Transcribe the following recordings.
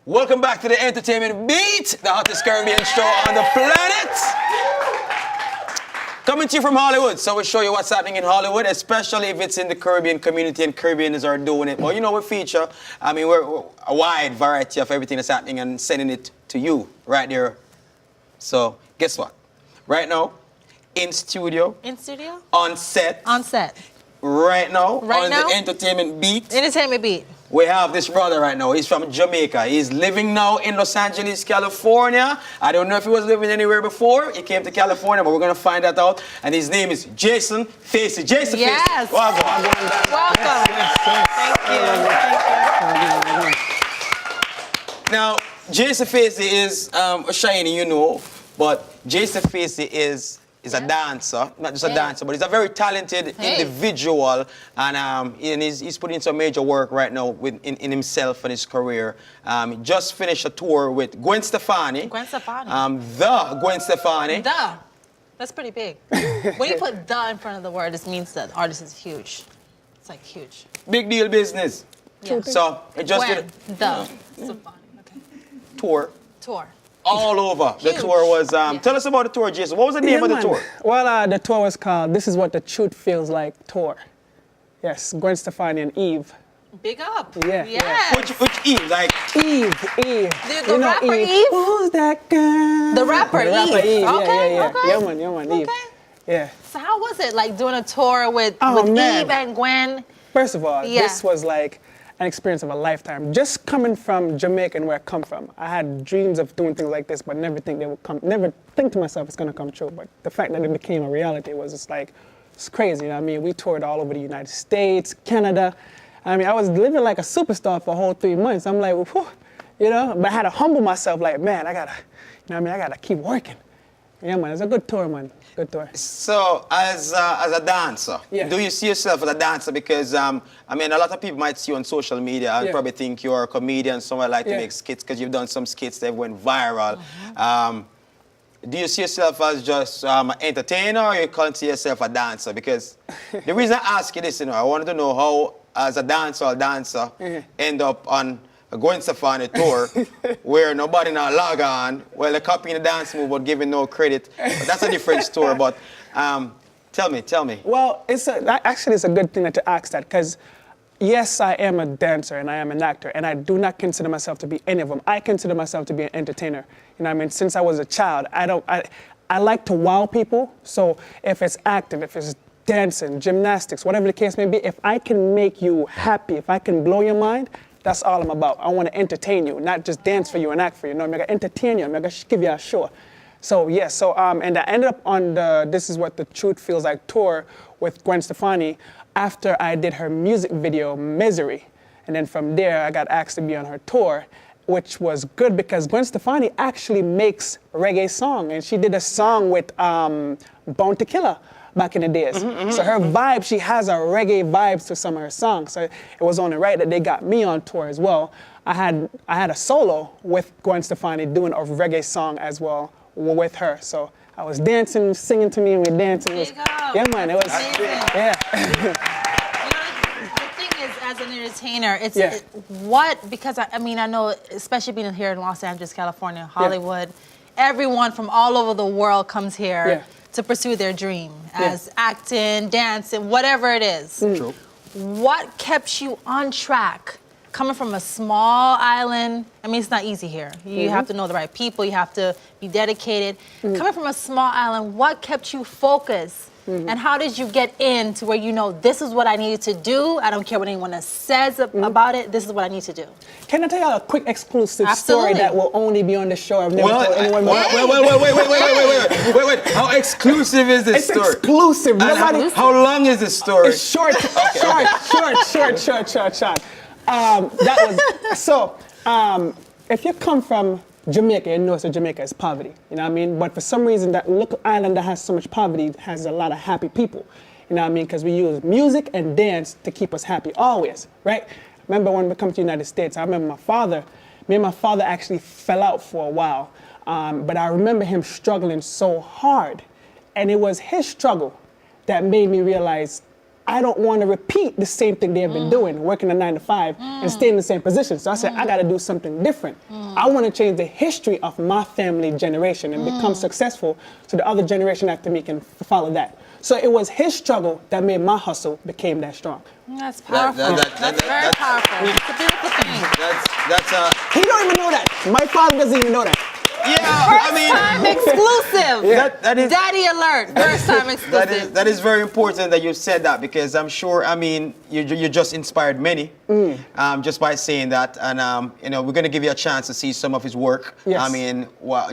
Welcome back to the Entertainment Beat, the hottest Caribbean show on the planet. Coming to you from Hollywood, so we'll show you what's happening in Hollywood, especially if it's in the Caribbean community and Caribbeans are doing it. Well, you know, we feature, we're a wide variety of everything that's happening and sending it to you right there. So, guess what? Right now, in studio. In studio? On set. On set. Right now, right on now? the Entertainment Beat. Entertainment Beat. We have this brother right now. He's from Jamaica. He's living now in Los Angeles, California. I don't know if he was living anywhere before. He came to California, but we're going to find that out. And his name is Jason Facey. Jason yes. Facey. Welcome. Welcome. Thank you. Now, Jason Facey is a shiny, you know, but Jason Facey is a dancer, not just a dancer, but he's a very talented individual, and he's putting some major work right now in himself and his career. He just finished a tour with Gwen Stefani. Gwen Stefani. The Gwen Stefani. The. That's pretty big. When you put the in front of the word, it means that the artist is huge. It's like huge. Big deal business. Yeah. So it just Gwen, did the Stefani. Okay. Tour. All over. Huge. The tour was, tell us about the tour, Jason. What was the name of the tour? Well, the tour was called This Is What the Truth Feels Like Tour. Yes, Gwen Stefani and Eve. Big up. Yeah. Yes. Which Eve? Like Eve. The rapper Eve? Who's that girl? The rapper Eve. Okay. Yeah, man, Eve. Yeah. So how was it, like, doing a tour with Eve and Gwen? First of all, this was like an experience of a lifetime. Just coming from Jamaica and where I come from, I had dreams of doing things like this, but never think to myself it's gonna come true. But the fact that it became a reality was just like, it's crazy. You know what I mean? We toured all over the United States, Canada. I mean, I was living like a superstar for a whole 3 months. I'm like, whew, you know, but I had to humble myself like, man, I gotta keep working. Yeah, man, it's a good tour, man. Good tour. So, as a dancer, do you see yourself as a dancer? Because, a lot of people might see you on social media and probably think you're a comedian, someone like to make skits, because you've done some skits that went viral. Do you see yourself as just an entertainer, or you consider yourself a dancer? Because the reason I ask you this, I wanted to know how, as a dancer, end up on a Gwen Stefani tour where nobody not log on, well, they're copying the dance move but giving no credit. But that's a different story, but tell me. Well, it's a good thing that to ask that, because yes, I am a dancer and I am an actor, and I do not consider myself to be any of them. I consider myself to be an entertainer. You know what I mean? Since I was a child, I like to wow people. So if it's acting, if it's dancing, gymnastics, whatever the case may be, if I can make you happy, if I can blow your mind, that's all I'm about. I want to entertain you, not just dance for you and act for you. No, I'm going to entertain you. I'm going to give you a show. So, yes, and I ended up on the This Is What the Truth Feels Like tour with Gwen Stefani after I did her music video, Misery. And then from there, I got asked to be on her tour, which was good because Gwen Stefani actually makes reggae song. And she did a song with Born to Killer back in the days. So her vibe, she has a reggae vibes to some of her songs. So it was only right that they got me on tour as well. I had a solo with Gwen Stefani doing a reggae song as well with her. So I was dancing, singing to me, and we were dancing. Yeah, man, it was, The thing is, as an entertainer, because I know, especially being here in Los Angeles, California, Hollywood, everyone from all over the world comes here to pursue their dream as acting, dancing, whatever it is. True. What kept you on track? Coming from a small island, it's not easy here. You have to know the right people, you have to be dedicated. Coming from a small island, what kept you focused? And how did you get in to where this is what I needed to do? I don't care what anyone else says about it, this is what I need to do. Can I tell you a quick exclusive story that will only be on the show? I've never told anyone. Wait. How exclusive is this story? It's exclusive. How long is this story? It's short. If you come from Jamaica, you know, so Jamaica is poverty, you know what I mean? But for some reason, that little island that has so much poverty has a lot of happy people, you know what I mean? Because we use music and dance to keep us happy always, right? Remember when we come to the United States, I remember me and my father actually fell out for a while, but I remember him struggling so hard, and it was his struggle that made me realize I don't want to repeat the same thing they have been doing, working a 9 to 5 and stay in the same position. So I said, I got to do something different. I want to change the history of my family generation and become successful so the other generation after me can follow that. So it was his struggle that made my hustle became that strong. That's powerful. That's very powerful. It's a beautiful thing. He don't even know that. My father doesn't even know that. Yeah, Time exclusive. That is, Daddy alert. First time exclusive. that is very important that you said that, because I'm sure, you just inspired many just by saying that. And, we're going to give you a chance to see some of his work. Yes.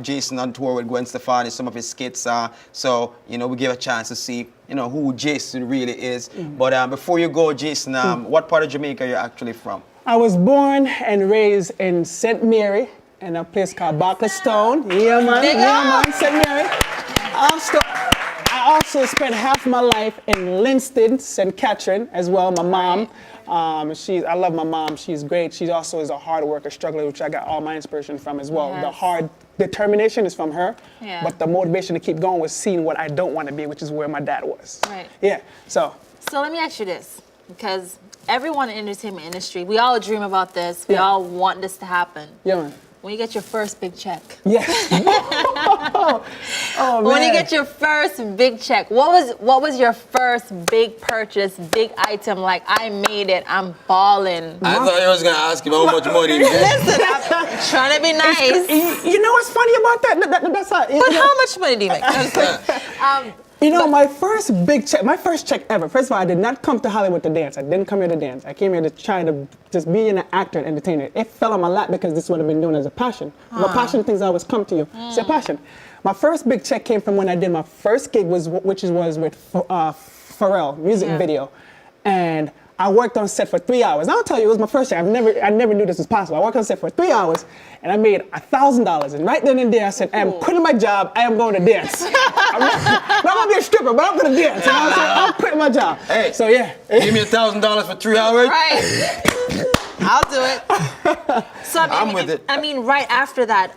Jason on tour with Gwen Stefani, some of his skits. So, we give a chance to see, who Jason really is. But before you go, Jason, what part of Jamaica are you actually from? I was born and raised in St. Mary, in a place called Barkerstone. Yeah, man, St. Mary. I also spent half my life in Linston, St. Catherine, as well. My mom, I love my mom. She's great. She also is a hard worker, struggler, which I got all my inspiration from as well. Yes. The hard determination is from her, but the motivation to keep going was seeing what I don't want to be, which is where my dad was. Right. Yeah, so let me ask you this, because everyone in the entertainment industry, we all dream about this. We all want this to happen. Yeah, man. When you get your first big check. Yes. Oh, man. When you get your first big check, what was your first big purchase, big item? Like, I made it, I'm balling. I thought you was going to ask him how much money. Listen, I'm trying to be nice. You know what's funny about that? That's how. But how much money do you make? My first big check, my first check ever. First of all, I did not come to Hollywood to dance. I didn't come here to dance. I came here to try to just be an actor and entertainer. It fell on my lap because this is what I've been doing as a passion. My passion things always come to you. It's a passion. My first big check came from when I did my first gig, was with Pharrell music video, and I worked on set for 3 hours. I'll tell you, it was my first check. I never knew this was possible. I worked on set for 3 hours, and I made $1,000. And right then and there, I said, I am quitting my job. I am going to dance. I'm not going to be a stripper, but I'm going to dance. And I said, I'm quitting my job. Hey, so yeah. Give me $1,000 for 3 hours. Right. I'll do it. So I'm with it. Right after that,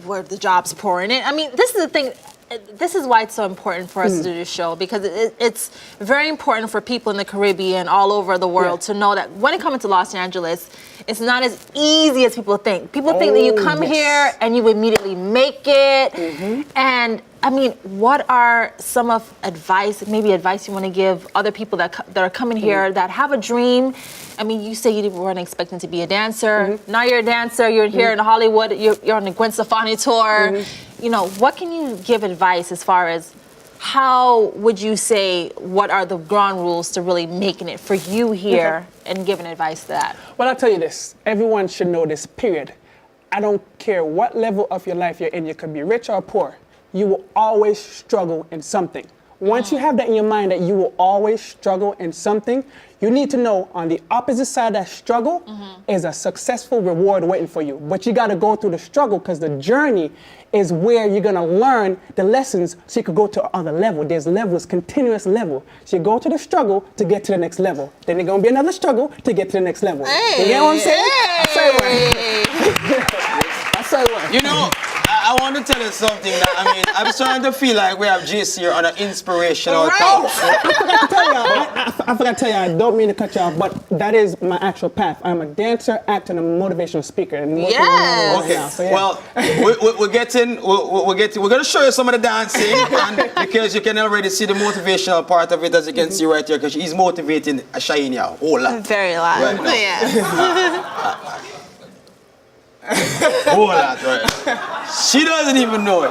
where the job's pouring in. This is the thing. This is why it's so important for us to do this show, because it's very important for people in the Caribbean, all over the world, to know that when it comes to Los Angeles, it's not as easy as people think. People think that you come here and you immediately make it. And what are some of advice you want to give other people that are coming here that have a dream? You say you weren't expecting to be a dancer. Now you're a dancer. You're here in Hollywood. You're on the Gwen Stefani tour. What can you give advice as far as how would you say, what are the ground rules to really making it for you here and giving advice to that? Well, I'll tell you this. Everyone should know this, period. I don't care what level of your life you're in. You could be rich or poor. You will always struggle in something. Once you have that in your mind that you will always struggle in something, you need to know on the opposite side of that struggle is a successful reward waiting for you. But you got to go through the struggle, because the journey is where you're going to learn the lessons so you could go to another level. There's levels, continuous level. So you go to the struggle to get to the next level. Then there's going to be another struggle to get to the next level. You get what I'm saying? I say what? I want to tell you something that, I'm starting to feel like we have JC here on an inspirational talk. I forgot to tell you, I don't mean to cut you off, but that is my actual path. I'm a dancer, actor, and a motivational speaker. And yes. Now, so yeah. Well, we're going to show you some of the dancing, and because you can already see the motivational part of it, as you can see right here, because he's motivating Shaheen a whole lot. Very lot. Right now. Yeah. Whole lot, right? She doesn't even know it.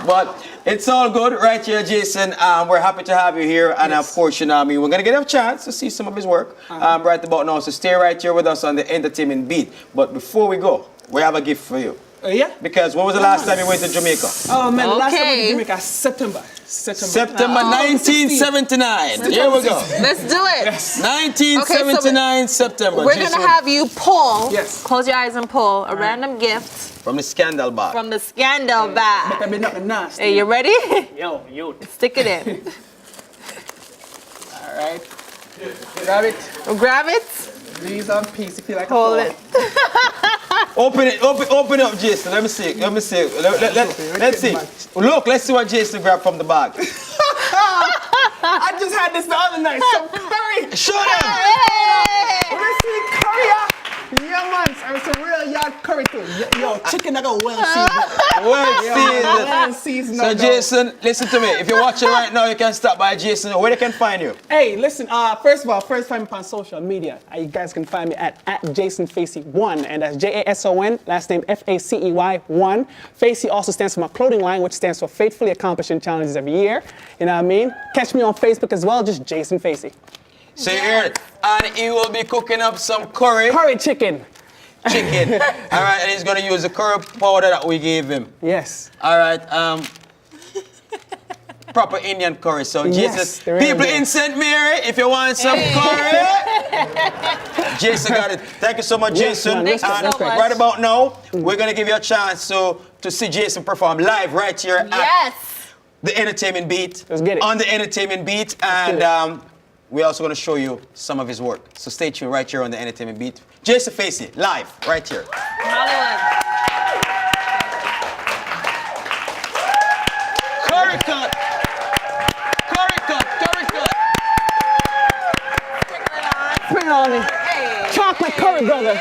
But it's all good right here, Jason. We're happy to have you here. And of course, we're going to get a chance to see some of his work right about now. So stay right here with us on the entertainment beat. But before we go, we have a gift for you. Yeah? Because when was the last time you went to Jamaica? Oh, man, the last time I went to Jamaica, September 1979. Here we go. Let's do it. Yes. 1979 September. We're going to have you pull, Yes. close your eyes and pull a random gift. From the scandal bag. From the scandal bag. Better be nothing nasty. Hey, you ready? Yo. Stick it in. All right. Grab it. Grab it. These on piece if you like. Hold it. Open it up, Jason. Let me see. Let's see. Look, let's see what Jason grabbed from the bag. I just had this the other night. Some curry. Show them. Listen, curry. Yeah, man. It's a real yard curry too. Yo, chicken I got well seasoned. Well seasoned. So Jason, listen to me. If you're watching right now, you can stop by Jason. Where they can find you? Hey, listen. First of all, find me on social media. You guys can find me at JasonFacey1, and that's JASON. Last name FACEY1. Facey also stands for my clothing line, which stands for Faithfully Accomplishing Challenges Every Year. You know what I mean? Catch me on Facebook as well, just Jason Facey. So you heard it. And he will be cooking up some curry. Curry chicken. All right, and he's going to use the curry powder that we gave him. Yes. All right. Proper Indian curry. So Yes, Jason, people in St. Mary, if you want some curry, Jason got it. Thank you so much, Jason. Man, Thank you so And much. right about now, we're going to give you a chance to see Jason perform live right here at Yes. the Entertainment Beat. Let's get it. On the Entertainment Beat. And we're also going to show you some of his work. So stay tuned right here on the Entertainment Beat. Jason Facey, live, right here. Hollywood. Curry cut. Curry cut. Curry cut. Bring it on me. Chocolate curry, brother.